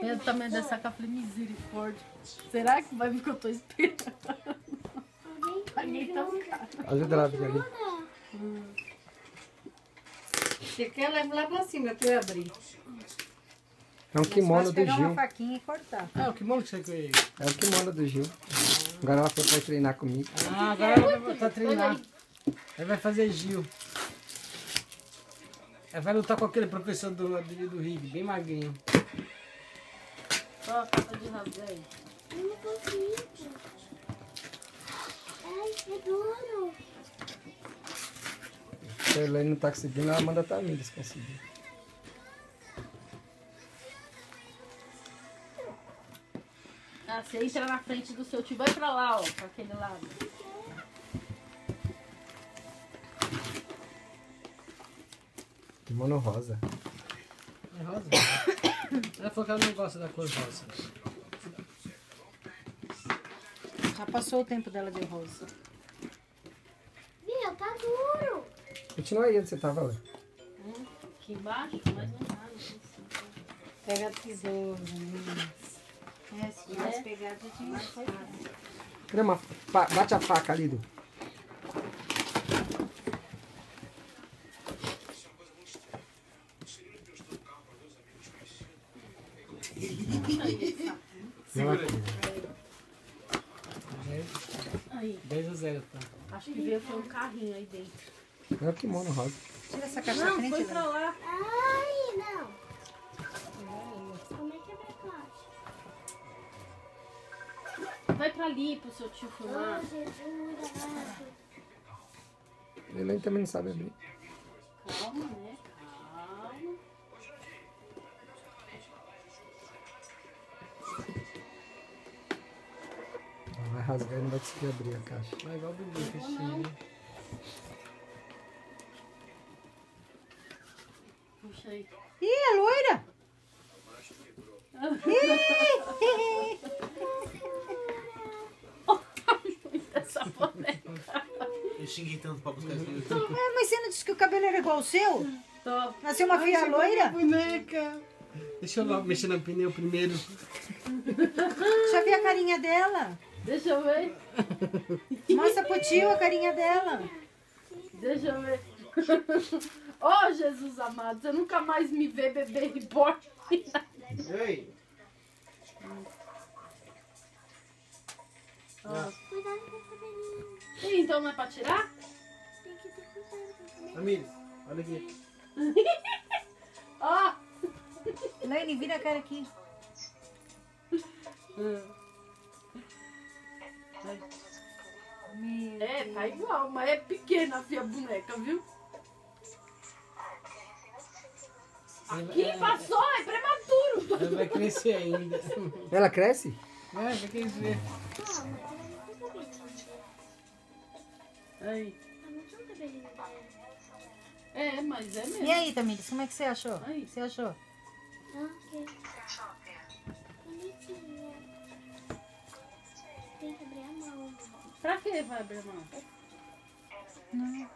Eu também dessa capa, falei, misericórdia. Será que vai vir que eu tô esperando? Paguei tão caro. Ajuda lá, filha ali. Você quer levar lá pra cima que eu abri. É um kimono do pegar uma Gil. faquinha e cortar. É o kimono que você quer. É o kimono do Gil. Agora ela foi pra treinar comigo. Ah, agora ela vai voltar a treinar. Aí vai fazer Gil. Aí vai lutar com aquele professor do Rig, bem magrinho. Ó, a capa de rasguei. Eu não consigo. Ai, é duro. Se a Elaine não tá conseguindo, ela manda a Tamires conseguir. Ah, você entra na frente do seu tio, vai pra lá, ó, pra aquele lado. Kimono rosa. É rosa? Ela falou que ela não gosta da cor rosa. Já passou o tempo dela de rosa. Meu, tá duro. Continua aí onde você tava, lá. Aqui embaixo, mas não dá, não sei. Pega a tesoura, meninas. É, se tivesse pegado, já tinha cortado. Cadê uma bate a faca ali, Du. Segura Aí, 10-0, tá? acho que veio foi um carrinho aí dentro. É o kimono rosa. Tira essa caixa da Não, frente, foi pra Léo. lá. Ai, não. Como é que abre a caixa? Vai pra ali pro seu tio filmar. Oh, Jesus, amado. A Elaine também não sabe abrir. Calma, né? Calma. Ela vai rasgar e não vai conseguir abrir a caixa. Vai igual o Bibi, Cristina. Puxa aí. Ih, a loira! Essa boneca. Eu xinguei tanto pra buscar esse livro. É, mas você não disse que o cabelo era igual ao seu? Tô. Nasceu uma filha loira? Boneca! Deixa eu lá mexer no pneu primeiro. Deixa eu ver a carinha dela. Deixa eu ver. Mostra pro tio a carinha dela. Deixa eu ver. Oh, Jesus amado, você nunca mais me vê beber reborn. Ei! Cuidado com o cabelinho. Então não é pra tirar? Tem que ter cuidado com o cabelinho. Tamires, olha aqui. Ó. Lene, vira a cara aqui. É, tá igual, mas é pequena a filha boneca, viu? Aqui passou, é prematuro. Ela vai crescer ainda. Ela cresce? Vai crescer. Aí. Ah, não tinha um cabelinho dela. É, mas é mesmo. E aí, Tamires, como é que você achou? Aí. Você achou? Ah, ok. Bonitinha. Tem que abrir a mão. Pra que vai abrir a mão? Não.